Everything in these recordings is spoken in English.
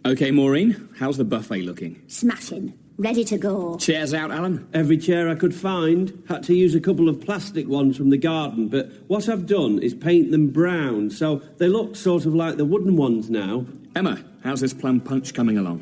OK, Maureen, how's the buffet looking? Smashing. Ready to go. Chairs out, Alan? Every chair I could find. Had to use a couple of plastic ones from the garden, but what I've done is paint them brown, so they look sort of like the wooden ones now. Emma, how's this plum punch coming along?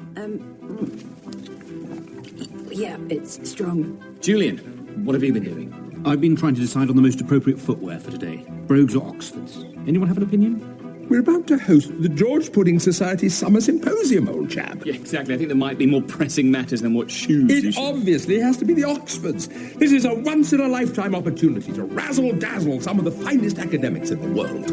Yeah, it's strong. Julian, what have you been doing? I've been trying to decide on the most appropriate footwear for today. Brogues or Oxfords. Anyone have an opinion? We're about to host the George Pudding Society's Summer Symposium, old chap. Yeah, exactly. I think there might be more pressing matters than what shoes you It should... obviously has to be the Oxfords. This is a once-in-a-lifetime opportunity to razzle-dazzle some of the finest academics in the world.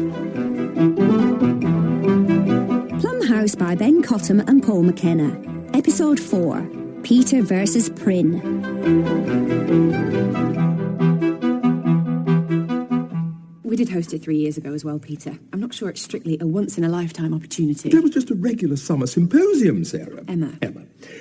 Plum House by Ben Cottam and Paul McKenna. Episode 4. Peter versus Prynne. We did host it 3 years ago as well, Peter. I'm not sure it's strictly a once-in-a-lifetime opportunity. That was just a regular summer symposium, Sarah. Emma.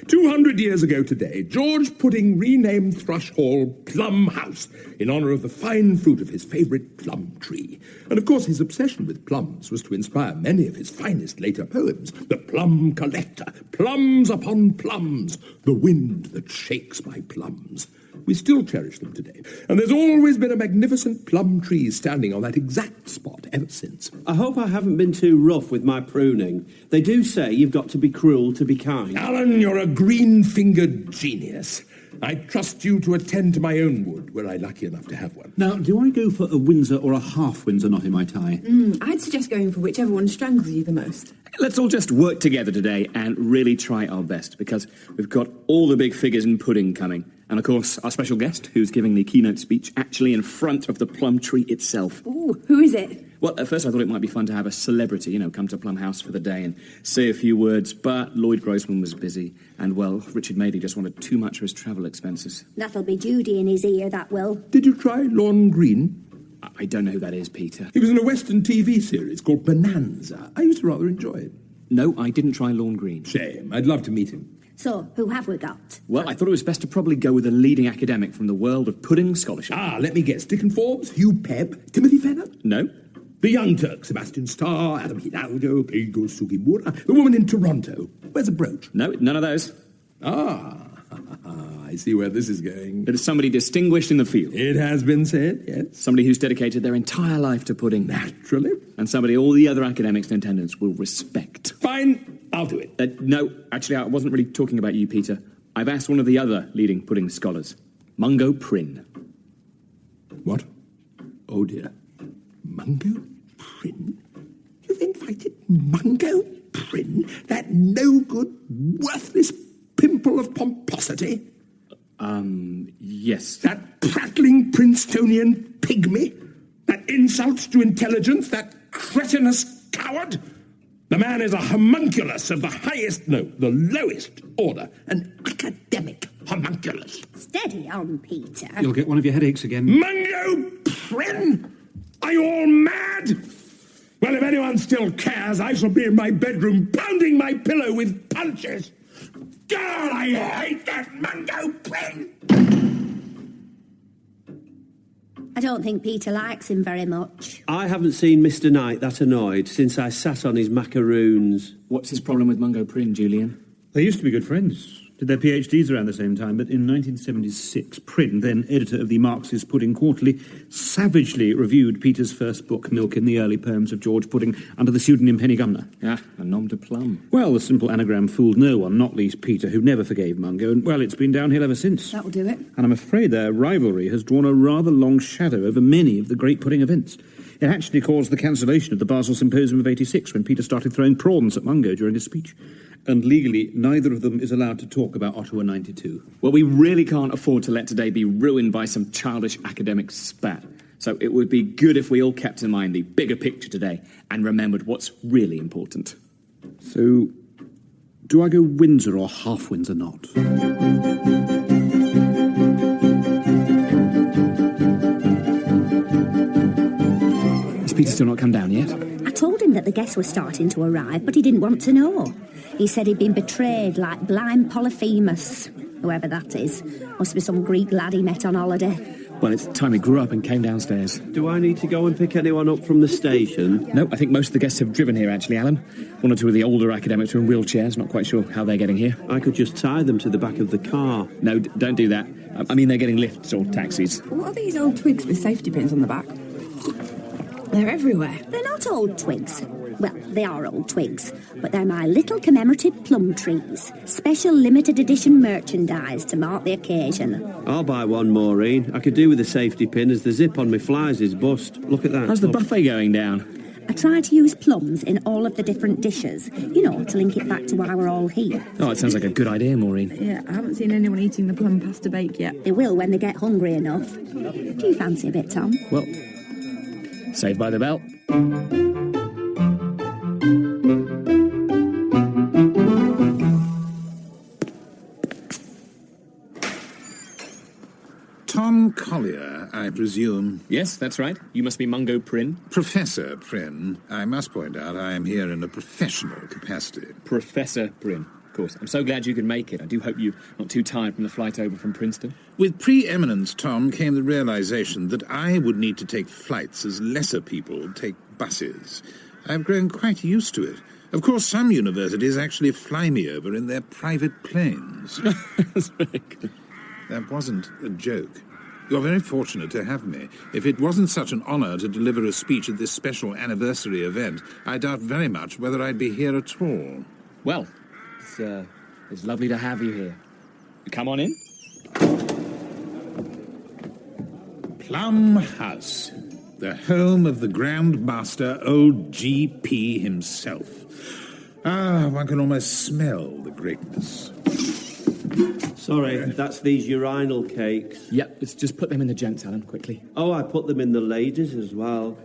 200 years ago today, George Pudding renamed Thrush Hall Plum House in honour of the fine fruit of his favourite plum tree. And of course his obsession with plums was to inspire many of his finest later poems. The Plum Collector, Plums Upon Plums, The Wind That Shakes My Plums. We still cherish them today, and there's always been a magnificent plum tree standing on that exact spot ever since. I hope I haven't been too rough with my pruning. They do say you've got to be cruel to be kind. Alan, you're a green-fingered genius. I trust you to attend to my own wood, were I lucky enough to have one. Now, do I go for a Windsor or a half Windsor knot in my tie? I'd suggest going for whichever one strangles you the most. Let's all just work together today and really try our best, because we've got all the big figures in pudding coming. And, of course, our special guest, who's giving the keynote speech actually in front of the plum tree itself. Ooh, who is it? Well, at first I thought it might be fun to have a celebrity, come to Plum House for the day and say a few words, but Lloyd Grossman was busy, and, well, Richard Madeley just wanted too much for his travel expenses. That'll be Judy in his ear, that will. Did you try Lorne Green? I don't know who that is, Peter. He was in a Western TV series called Bonanza. I used to rather enjoy it. No, I didn't try Lorne Green. Shame. I'd love to meet him. So, who have we got? Well, I thought it was best to probably go with a leading academic from the world of pudding scholarship. Let me guess. Dickon Forbes, Hugh Pebb, Timothy Fenner? No. The Young Turk, Sebastian Starr, Adam Hidalgo, Keigo Sugimura, the woman in Toronto. Where's a brooch? No, none of those. I see where this is going. It is somebody distinguished in the field. It has been said, yes. Somebody who's dedicated their entire life to pudding. Naturally. And somebody all the other academics in attendance will respect. Fine, I'll do it. No, actually, I wasn't really talking about you, Peter. I've asked one of the other leading pudding scholars, Mungo Prynne. What? Oh, dear. Mungo Prynne? You've invited Mungo Prynne? That no-good, worthless pimple of pomposity? Yes. That prattling Princetonian pygmy? That insults to intelligence? That cretinous coward? The man is a homunculus of the highest, no, the lowest order. An academic homunculus. Steady on, Peter. You'll get one of your headaches again. Mungo Prynne? Are you all mad? Well, if anyone still cares, I shall be in my bedroom pounding my pillow with punches. God, I hate that Mungo Prynne! I don't think Peter likes him very much. I haven't seen Mr. Knight that annoyed since I sat on his macaroons. What's his problem with Mungo Prynne, Julian? They used to be good friends. Did their PhDs around the same time, but in 1976, Prynne, then editor of the Marxist Pudding Quarterly, savagely reviewed Peter's first book, Milk in the Early Poems of George Pudding, under the pseudonym Penny Gumner. A nom de plume. Well, the simple anagram fooled no one, not least Peter, who never forgave Mungo, and, well, it's been downhill ever since. That'll do it. And I'm afraid their rivalry has drawn a rather long shadow over many of the great pudding events. It actually caused the cancellation of the Basel Symposium of '86, when Peter started throwing prawns at Mungo during his speech. And legally, neither of them is allowed to talk about Ottawa 92. Well, we really can't afford to let today be ruined by some childish academic spat. So it would be good if we all kept in mind the bigger picture today and remembered what's really important. So, do I go Windsor or half Windsor knot? Has Peter still not come down yet? I told him that the guests were starting to arrive, but he didn't want to know. He said he'd been betrayed like blind Polyphemus, whoever that is. Must be some Greek lad he met on holiday. Well, it's time we grew up and came downstairs. Do I need to go and pick anyone up from the station? No, I think most of the guests have driven here, actually, Alan. One or two of the older academics are in wheelchairs, not quite sure how they're getting here. I could just tie them to the back of the car. No, don't do that. I mean, they're getting lifts or taxis. What are these old twigs with safety pins on the back? They're everywhere. They're not old twigs. Well, they are old twigs, but they're my little commemorative plum trees. Special limited edition merchandise to mark the occasion. I'll buy one, Maureen. I could do with a safety pin as the zip on my flies is bust. Look at that. How's the buffet going down? I try to use plums in all of the different dishes, you know, to link it back to why we're all here. Oh, it sounds like a good idea, Maureen. Yeah, I haven't seen anyone eating the plum pasta bake yet. They will when they get hungry enough. Do you fancy a bit, Tom? Well, saved by the bell. Tom Collyer, I presume. Yes, that's right. You must be Mungo Prynne. Professor Prynne. I must point out I am here in a professional capacity. Professor Prynne, of course. I'm so glad you could make it. I do hope you're not too tired from the flight over from Princeton. With preeminence, Tom, came the realization that I would need to take flights as lesser people take buses. I've grown quite used to it. Of course, some universities actually fly me over in their private planes. That's very good. That wasn't a joke. You're very fortunate to have me. If it wasn't such an honour to deliver a speech at this special anniversary event, I doubt very much whether I'd be here at all. Well, it's lovely to have you here. Come on in. Plum House, the home of the Grand Master, old G.P. himself. Ah, one can almost smell the greatness. Sorry, that's these urinal cakes. Yep, let's just put them in the gents, Alan, quickly. Oh, I put them in the ladies as well.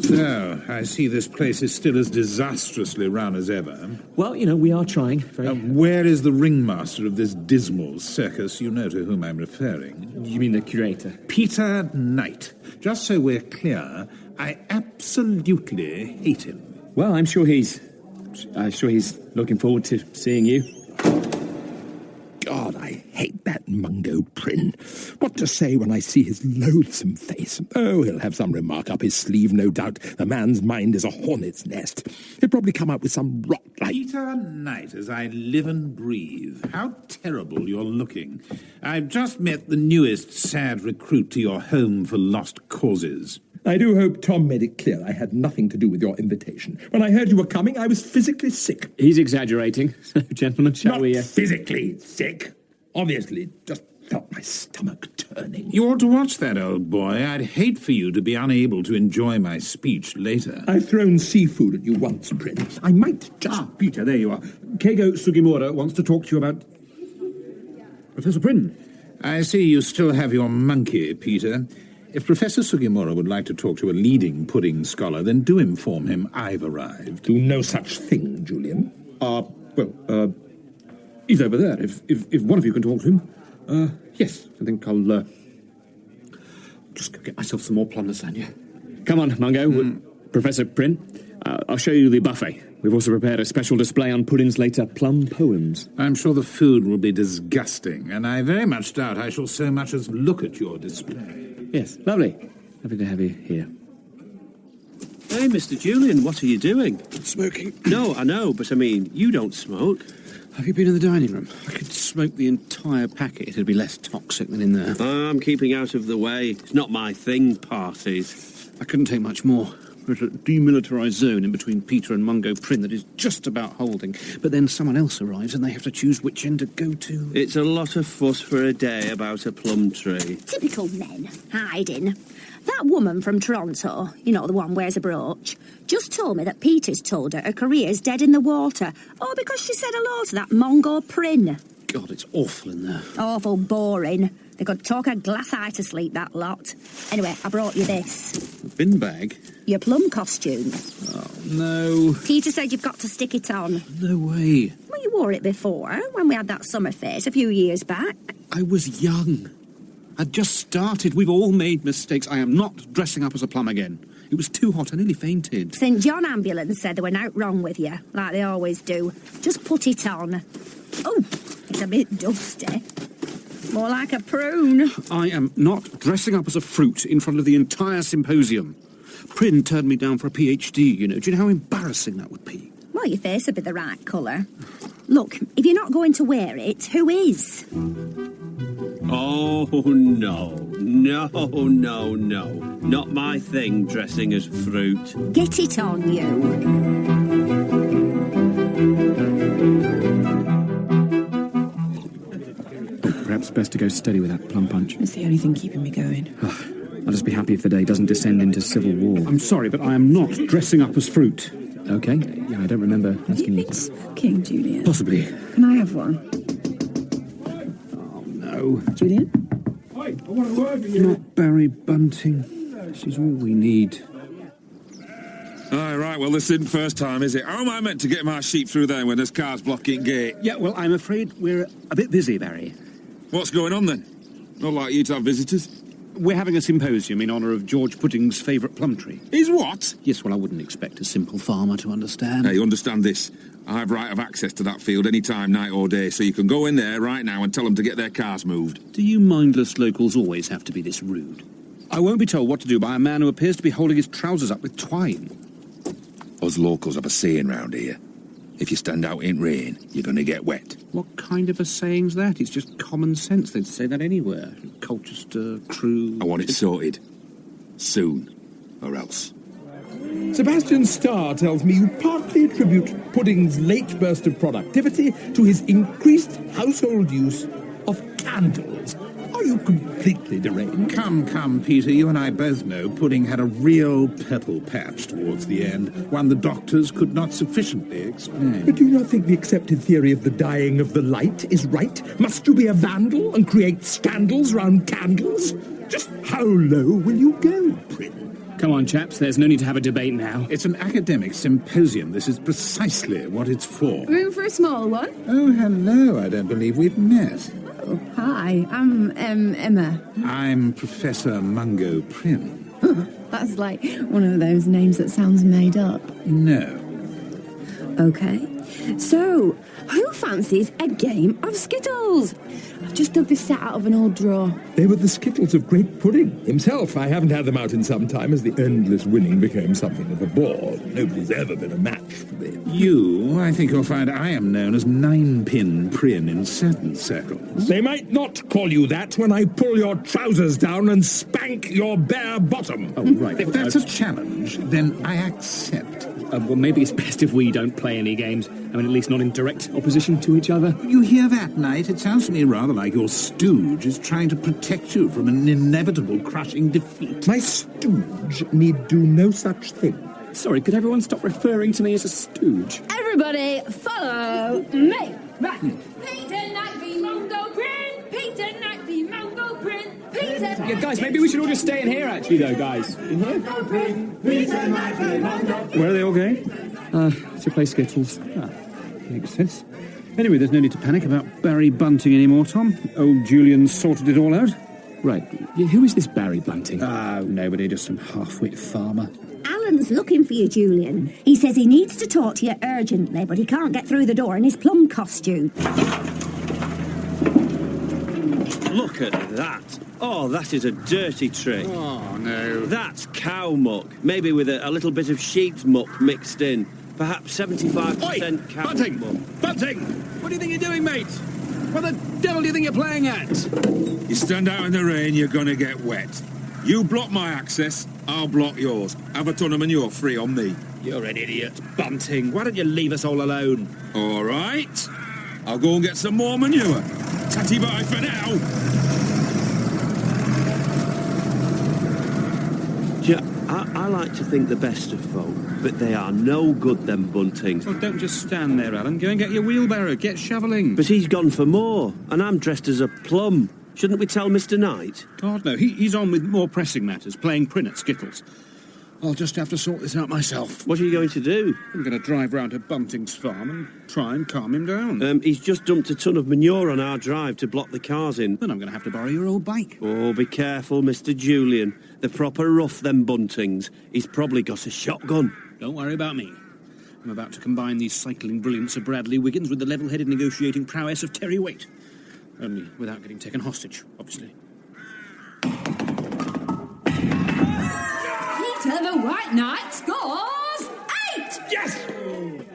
So, I see this place is still as disastrously run as ever. Well, you know, we are trying. Where is the ringmaster of this dismal circus? You know to whom I'm referring. You mean the curator? Peter Knight. Just so we're clear, I absolutely hate him. Well, I'm sure he's looking forward to seeing you. God, I hate that Mungo Prynne. What to say when I see his loathsome face? Oh, he'll have some remark up his sleeve, no doubt. The man's mind is a hornet's nest. He'll probably come up with some rot like... Peter Knight, as I live and breathe. How terrible you're looking. I've just met the newest sad recruit to your home for lost causes. I do hope Tom made it clear I had nothing to do with your invitation. When I heard you were coming, I was physically sick. He's exaggerating. So, gentlemen, shall we... Not physically sick. Obviously, just felt my stomach turning. You ought to watch that, old boy. I'd hate for you to be unable to enjoy my speech later. I've thrown seafood at you once, Prynne. I might just... Peter, there you are. Keigo Sugimura wants to talk to you about... Professor Prynne. I see you still have your monkey, Peter. If Professor Sugimura would like to talk to a leading pudding scholar, then do inform him I've arrived. Do no such thing, Julian. He's over there. If one of you can talk to him. Yes, I think I'll just go get myself some more plum lasagna. Come on, Mungo. Professor Prynne, I'll show you the buffet. We've also prepared a special display on Pudding's later plum poems. I'm sure the food will be disgusting, and I very much doubt I shall so much as look at your display. Yes, lovely. Happy to have you here. Hey, Mr. Julian, what are you doing? Smoking. No, I know, but I mean, you don't smoke. Have you been in the dining room? I could smoke the entire packet. It'd be less toxic than in there. I'm keeping out of the way. It's not my thing, parties. I couldn't take much more. We're at a demilitarised zone in between Peter and Mungo Prynne that is just about holding. But then someone else arrives and they have to choose which end to go to. It's a lot of fuss for a day about a plum tree. Typical men, hiding. That woman from Toronto, you know, the one wears a brooch, just told me that Peter's told her career's dead in the water. Oh, because she said hello to that Mungo Prynne. God, it's awful in there. Awful boring. They could talk a glass eye to sleep, that lot. Anyway, I brought you this. A bin bag? Your plum costume. Oh, no. Peter said you've got to stick it on. No way. Well, you wore it before, when we had that summer fete a few years back. I was young. I'd just started. We've all made mistakes. I am not dressing up as a plum again. It was too hot. I nearly fainted. St. John Ambulance said there were nought wrong with you, like they always do. Just put it on. Oh, it's a bit dusty. More like a prune. I am not dressing up as a fruit in front of the entire symposium. Prynne turned me down for a PhD, you know. Do you know how embarrassing that would be? Well, your face would be the right colour. Look, if you're not going to wear it, who is? Oh, no. No, no, no. Not my thing, dressing as fruit. Get it on you. Perhaps best to go steady with that plum punch. It's the only thing keeping me going. I'll just be happy if the day doesn't descend into civil war. I'm sorry, but I am not dressing up as fruit. Okay. Yeah, I don't remember Have you asking you. been smoking, Julian? Possibly. Can I have one? Oh, no. Julian? Not Barry Bunting. This is all we need. Aye, right, well, this isn't first time, is it? How am I meant to get my sheep through there when there's cars blocking gate? Yeah, well, I'm afraid we're a bit busy, Barry. What's going on, then? Not like you to have visitors. We're having a symposium in honour of George Pudding's favourite plum tree. Is what? Yes, well, I wouldn't expect a simple farmer to understand. Hey, understand this. I have right of access to that field any time, night or day, so you can go in there right now and tell them to get their cars moved. Do you mindless locals always have to be this rude? I won't be told what to do by a man who appears to be holding his trousers up with twine. Us locals have a saying round here. If you stand out in rain, you're going to get wet. What kind of a saying's that? It's just common sense. They'd say that anywhere. Colchester, Crewe... I want it sorted. Soon. Or else. Sebastian Starr tells me you partly attribute Pudding's late burst of productivity to his increased household use of candles. Are you completely deranged? Come, Peter, you and I both know Pudding had a real purple patch towards the end, one the doctors could not sufficiently explain. But do you not think the accepted theory of the dying of the light is right? Must you be a vandal and create scandals round candles? Just how low will you go, Prynne? Come on, chaps, there's no need to have a debate now. It's an academic symposium. This is precisely what it's for. Room for a small one? Oh, hello. I don't believe we've met. Oh, hi. I'm Emma. I'm Professor Mungo Prynne. That's like one of those names that sounds made up. No. Okay. So, who fancies a game of Skittles? I've just dug this set out of an old drawer. They were the Skittles of Great Pudding himself. I haven't had them out in some time as the endless winning became something of a bore. Nobody's ever been a match for them. I think you'll find I am known as Ninepin Prynne in certain circles. They might not call you that when I pull your trousers down and spank your bare bottom. Oh, right. If that's a challenge, then I accept. Well, maybe it's best if we don't play any games. I mean, at least not in direct opposition to each other. You hear that, Knight? It sounds to me rather like your stooge is trying to protect you from an inevitable crushing defeat. My stooge need do no such thing. Sorry, could everyone stop referring to me as a stooge? Everybody, follow me. Right. Peter Knight v. Mungo Prynne! Peter Knight v. Mungo Prynne! Peter Knight Yeah, guys, maybe we should all just stay in here, actually, though, guys. In here? Where are they all going? To play Skittles. Makes sense. Anyway, there's no need to panic about Barry Bunting anymore, Tom. Old Julian's sorted it all out. Right. Yeah, who is this Barry Bunting? Nobody, just some half-wit farmer. Alan's looking for you, Julian. He says he needs to talk to you urgently, but he can't get through the door in his plum costume. Look at that. Oh, that is a dirty trick. Oh, no. That's cow muck, maybe with a little bit of sheep's muck mixed in. Perhaps 75% cow Bunting! muck. Bunting! What do you think you're doing, mate? What the devil do you think you're playing at? You stand out in the rain, you're going to get wet. You block my access, I'll block yours. Have a ton of manure free on me. You're an idiot, Bunting. Why don't you leave us all alone? All right. I'll go and get some more manure. Tatty bye for now. I like to think the best of folk, but they are no good, them buntings. Well, don't just stand there, Alan. Go and get your wheelbarrow. Get shoveling. But he's gone for more, and I'm dressed as a plum. Shouldn't we tell Mr. Knight? God, no. He's on with more pressing matters, playing Prynne at Skittles. I'll just have to sort this out myself. What are you going to do? I'm going to drive round to Bunting's farm and try and calm him down. He's just dumped a ton of manure on our drive to block the cars in. Then I'm going to have to borrow your old bike. Oh, be careful, Mr. Julian. They're proper rough, them buntings. He's probably got a shotgun. Don't worry about me. I'm about to combine the cycling brilliance of Bradley Wiggins with the level-headed negotiating prowess of Terry Waite. only without getting taken hostage, obviously. Peter the White Knight scores 8! Yes!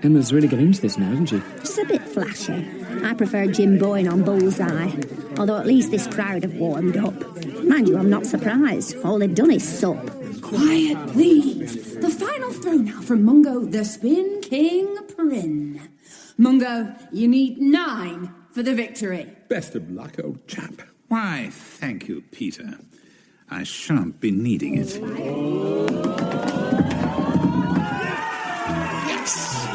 Emma's really getting into this now, isn't she? She's a bit flashy. I prefer Jim Boyne on bullseye. Although at least this crowd have warmed up. Mind you, I'm not surprised. All they've done is sup. Quiet, please. The final throw now from Mungo, the Spin King Prynne. Mungo, you need 9 for the victory. Best of luck, old chap. Why, thank you, Peter. I shan't be needing it. Yes!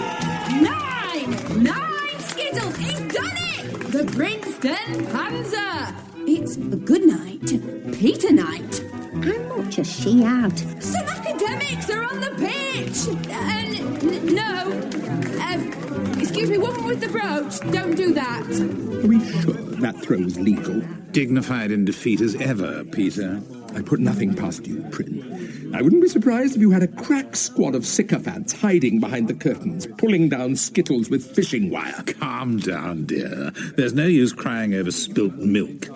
9 Skittles! He's done it! The Princeton Panzer! It's a good night, Peter night. How much has she had? Some academics are on the pitch! Excuse me, woman with the brooch, don't do that. Are we sure that throw's legal? Dignified in defeat as ever, Peter. I put nothing past you, Prynne. I wouldn't be surprised if you had a crack squad of sycophants hiding behind the curtains, pulling down skittles with fishing wire. Calm down, dear. There's no use crying over spilt milk.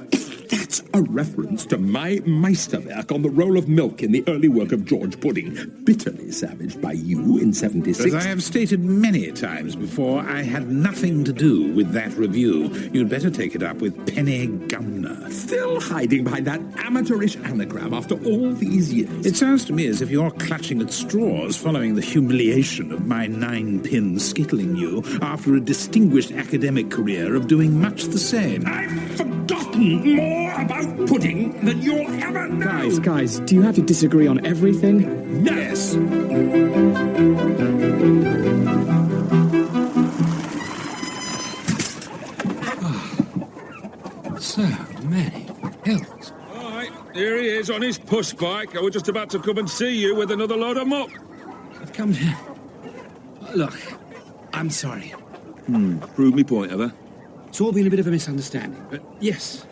That's a reference to my Meisterwerk on the roll of milk in the early work of George Pudding, bitterly savaged by you in 76. As I have stated many times before, I had nothing to do with that review. You'd better take it up with Penny Gumner. Still hiding behind that amateurish anagram after all these years. It sounds to me as if you're clutching at straws following the humiliation of my 9-pin skittling you after a distinguished academic career of doing much the same. I've forgotten more about pudding than you'll ever know. Guys, do you have to disagree on everything? No. Yes. So many hills. All right, here he is on his push bike. I was just about to come and see you with another load of muck. I've come here. Look, I'm sorry. Prove me point, have I? It's all been a bit of a misunderstanding, but yes,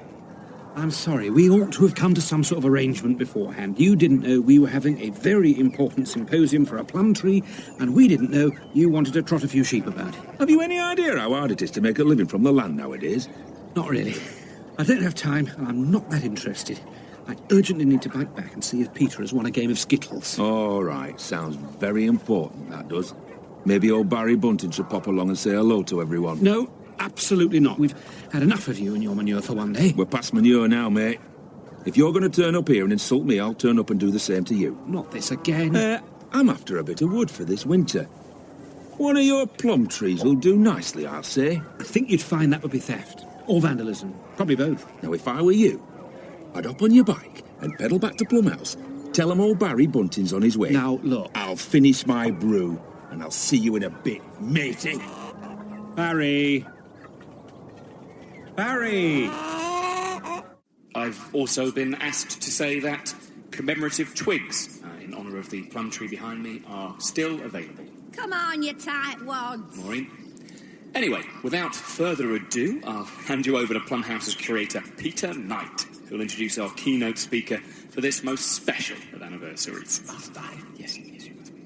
I'm sorry. We ought to have come to some sort of arrangement beforehand. You didn't know we were having a very important symposium for a plum tree, and we didn't know you wanted to trot a few sheep about. Have you any idea how hard it is to make a living from the land nowadays? Not really. I don't have time, and I'm not that interested. I urgently need to bike back and see if Peter has won a game of Skittles. All right, sounds very important, that does. Maybe old Barry Bunting should pop along and say hello to everyone. No, absolutely not. We've had enough of you and your manure for one day. We're past manure now, mate. If you're going to turn up here and insult me, I'll turn up and do the same to you. Not this again. I'm after a bit of wood for this winter. One of your plum trees will do nicely, I'll say. I think you'd find that would be theft. Or vandalism. Probably both. Now, if I were you, I'd hop on your bike and pedal back to Plum House. Tell him old Barry Bunting's on his way. Now, look. I'll finish my brew, and I'll see you in a bit, matey. Barry! Barry! I've also been asked to say that commemorative twigs in honour of the plum tree behind me are still available. Come on, you tight wads. Maureen? Anyway, without further ado, I'll hand you over to Plum House's curator, Peter Knight, who'll introduce our keynote speaker for this most special of anniversaries. Yes, you must be.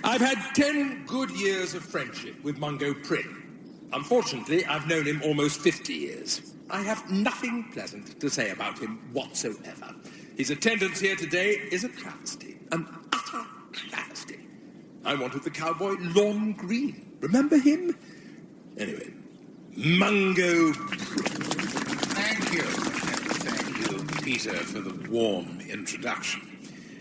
I've had 10 good years of friendship with Mungo Prynne. Unfortunately, I've known him almost 50 years. I have nothing pleasant to say about him whatsoever. His attendance here today is a travesty, an utter travesty. I wanted the cowboy Lorne Green. Remember him? Anyway, Mungo. Thank you, Peter, for the warm introduction.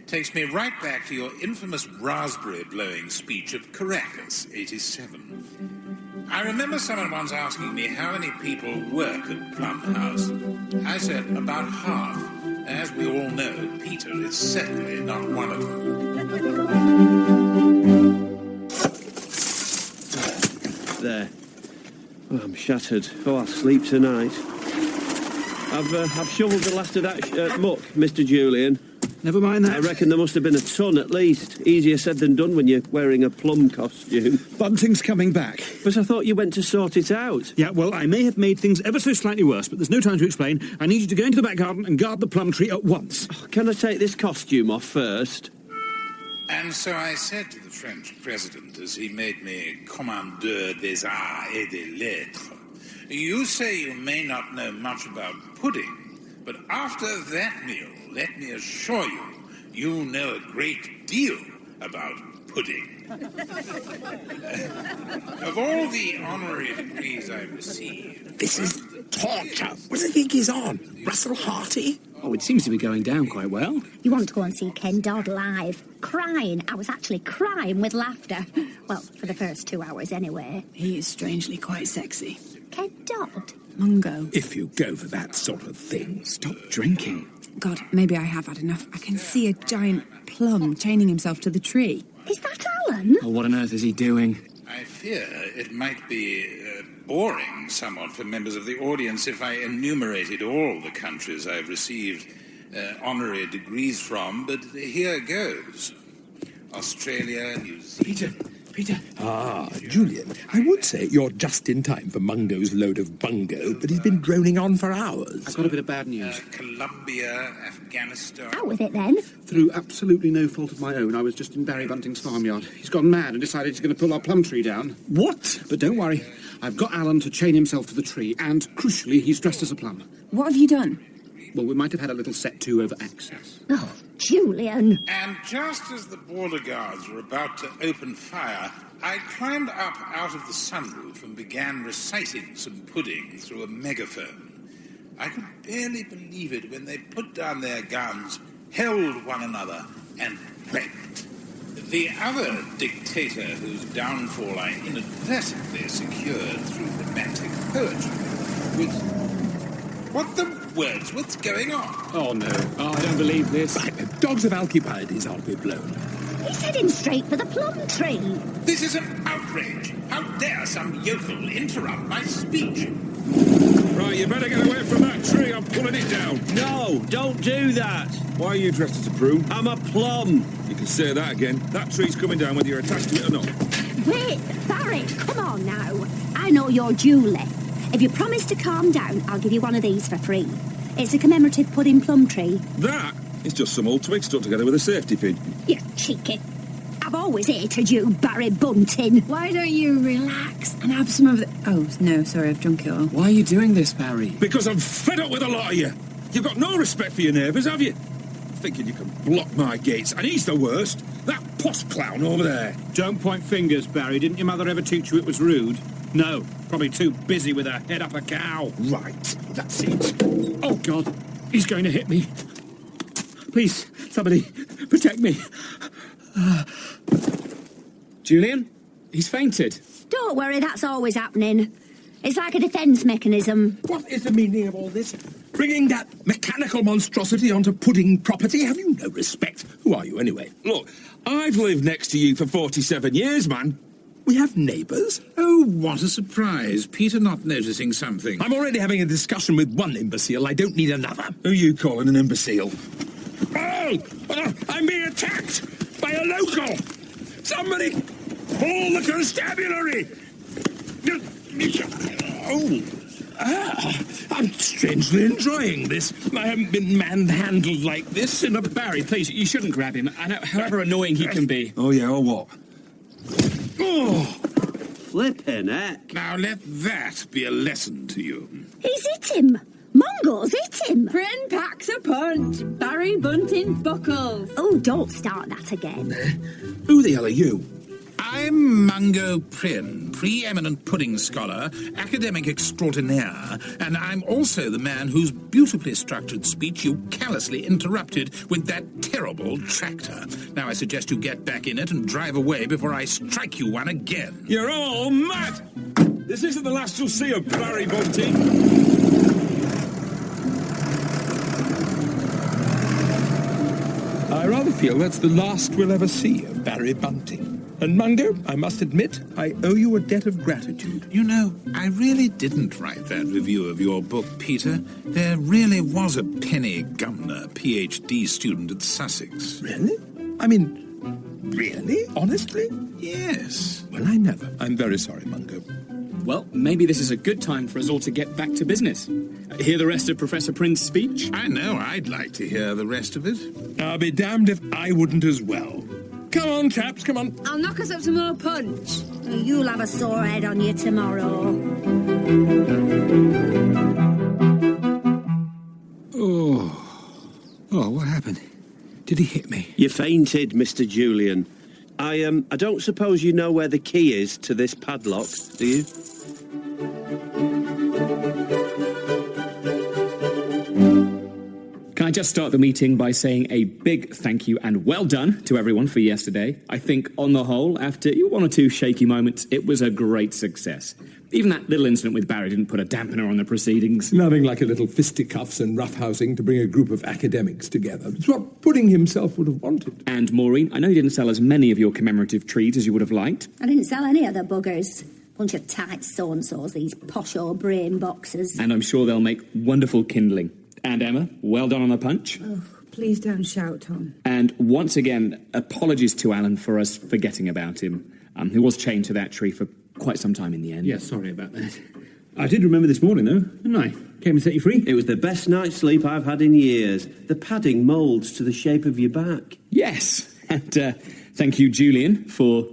Takes me right back to your infamous raspberry-blowing speech at Caracas, 87. I remember someone once asking me how many people work at Plum House. I said about half. As we all know, Peter is certainly not one of them. There. Oh, I'm shattered. Oh, I'll sleep tonight. I've shoveled the last of that muck, Mr. Julian. Never mind that. I reckon there must have been a ton at least. Easier said than done when you're wearing a plum costume. Bunting's coming back. But I thought you went to sort it out. Yeah, well, I may have made things ever so slightly worse, but there's no time to explain. I need you to go into the back garden and guard the plum tree at once. Oh, can I take this costume off first? And so I said to the French president, as he made me commandeur des arts et des lettres, you say you may not know much about pudding, but after that meal, let me assure you, you know a great deal about pudding. Of all the honorary degrees I've received... This is torture. What do you think he's on? Russell Harty? Oh, it seems to be going down quite well. You want to go and see Ken Dodd live? Crying. I was actually crying with laughter. Well, for the first 2 hours anyway. He is strangely quite sexy. Ken Dodd? Mungo. If you go for that sort of thing. Stop drinking. God, maybe I have had enough. I can see a giant plum chaining himself to the tree. Is that Alan? Oh, what on earth is he doing? I fear it might be boring somewhat for members of the audience if I enumerated all the countries I've received honorary degrees from, but here goes. Australia, New Zealand... Peter. Ah, Julian, I would say you're just in time for Mungo's load of bungo, but he's been droning on for hours. I've got a bit of bad news. Colombia, Afghanistan... Out with it then. Through absolutely no fault of my own, I was just in Barry Bunting's farmyard. He's gone mad and decided he's going to pull our plum tree down. What? But don't worry, I've got Alan to chain himself to the tree, and crucially, he's dressed as a plum. What have you done? Well, we might have had a little set to over access. Oh, Julian. And just as the border guards were about to open fire, I climbed up out of the sunroof and began reciting some pudding through a megaphone. I could barely believe it when they put down their guns, held one another, and wept. The other dictator whose downfall I inadvertently secured through romantic poetry was... What the words? What's going on? Oh, no. Oh, I don't believe this. Dogs of Alcibiades, I'll be blown. He's heading straight for the plum tree. This is an outrage. How dare some yokel interrupt my speech? Right, you better get away from that tree. I'm pulling it down. No, don't do that. Why are you dressed as a prune? I'm a plum. You can say that again. That tree's coming down whether you're attached to it or not. Wait, Barry, come on now. I know you're Julie. If you promise to calm down, I'll give you one of these for free. It's a commemorative pudding plum tree. That is just some old twig stuck together with a safety pin. You cheeky. I've always hated you, Barry Bunting. Why don't you relax and have some of the... Oh, no, sorry, I've drunk it all. Why are you doing this, Barry? Because I'm fed up with a lot of you. You've got no respect for your neighbours, have you? Thinking you can block my gates, and he's the worst. That posh clown over there. Don't point fingers, Barry. Didn't your mother ever teach you it was rude? No, probably too busy with her head up a cow. Right, that's it. Oh, God, he's going to hit me. Please, somebody, protect me. Julian? He's fainted. Don't worry, that's always happening. It's like a defence mechanism. What is the meaning of all this? Bringing that mechanical monstrosity onto pudding property? Have you no respect? Who are you, anyway? Look, I've lived next to you for 47 years, man. We have neighbours? Oh, what a surprise. Peter not noticing something. I'm already having a discussion with one imbecile. I don't need another. Who are you calling an imbecile? Oh! I'm being attacked by a local! Somebody call the constabulary! I'm strangely enjoying this. I haven't been manhandled like this in a... Barry, please, you shouldn't grab him, however annoying he can be. Oh, yeah, or what? Oh! Flippin' heck. Now let that be a lesson to you. He's hit him. Mongo's hit him. Prynne packs a punch. Barry Bunting buckles. Oh, don't start that again. Who the hell are you? I'm Mungo Prynne, preeminent pudding scholar, academic extraordinaire, and I'm also the man whose beautifully structured speech you callously interrupted with that terrible tractor. Now I suggest you get back in it and drive away before I strike you one again. You're all mad! This isn't the last you'll see of Barry Bunting. I rather feel that's the last we'll ever see of Barry Bunting. And Mungo, I must admit, I owe you a debt of gratitude. You know, I really didn't write that review of your book, Peter. There really was a Penny Gumner, PhD student at Sussex. Really? I mean, really? Honestly? Yes. Well, I never. I'm very sorry, Mungo. Well, maybe this is a good time for us all to get back to business. Hear the rest of Professor Prynne's speech? I know I'd like to hear the rest of it. I'll be damned if I wouldn't as well. Come on, chaps, come on. I'll knock us up some more punch. You'll have a sore head on you tomorrow. Oh, what happened? Did he hit me? You fainted, Mr. Julian. I don't suppose you know where the key is to this padlock, do you? Can I just start the meeting by saying a big thank you and well done to everyone for yesterday. I think, on the whole, after one or two shaky moments, it was a great success. Even that little incident with Barry didn't put a dampener on the proceedings. Nothing like a little fisticuffs and roughhousing to bring a group of academics together. It's what Pudding himself would have wanted. And, Maureen, I know you didn't sell as many of your commemorative trees as you would have liked. I didn't sell any other buggers. Bunch of tight so-and-sos, these posh old brain boxers. And I'm sure they'll make wonderful kindling. And Emma, well done on the punch. Oh, please don't shout, Tom. And once again, apologies to Alan for us forgetting about him. He was chained to that tree for quite some time in the end. Yes, sorry about that. I did remember this morning, though, didn't I? Came and set you free. It was the best night's sleep I've had in years. The padding moulds to the shape of your back. Yes, and thank you, Julian, for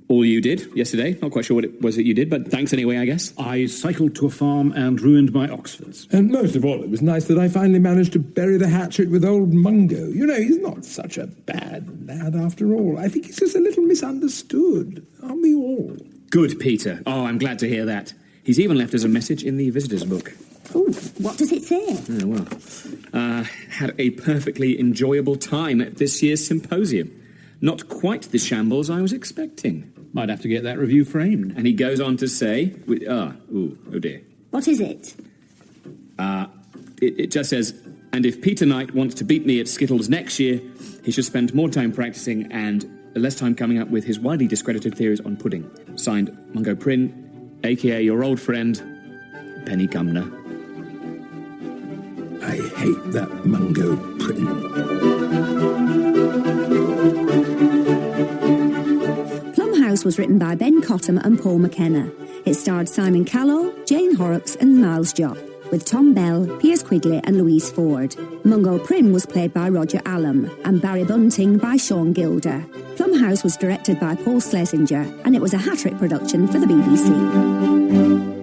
all you did yesterday. Not quite sure what it was that you did, but thanks anyway, I guess. I cycled to a farm and ruined my Oxfords. And most of all, it was nice that I finally managed to bury the hatchet with old Mungo. You know, he's not such a bad lad after all. I think he's just a little misunderstood. Aren't we all? Good, Peter. Oh, I'm glad to hear that. He's even left us a message in the visitor's book. Oh, what does it say? Oh, well, had a perfectly enjoyable time at this year's symposium. Not quite the shambles I was expecting. Might have to get that review framed. And he goes on to say... oh dear. What is it? It just says, and if Peter Knight wants to beat me at Skittles next year, he should spend more time practicing and less time coming up with his widely discredited theories on pudding. Signed, Mungo Prynne, a.k.a. your old friend, Penny Gumner. I hate that Mungo Prynne. Plum House was written by Ben Cottam and Paul McKenna. It starred Simon Callow, Jane Horrocks and Miles Jopp, with Tom Bell, Piers Quigley and Louise Ford. Mungo Prynne was played by Roger Allam and Barry Bunting by Sean Gilder. Plum House was directed by Paul Schlesinger and it was a hat-trick production for the BBC.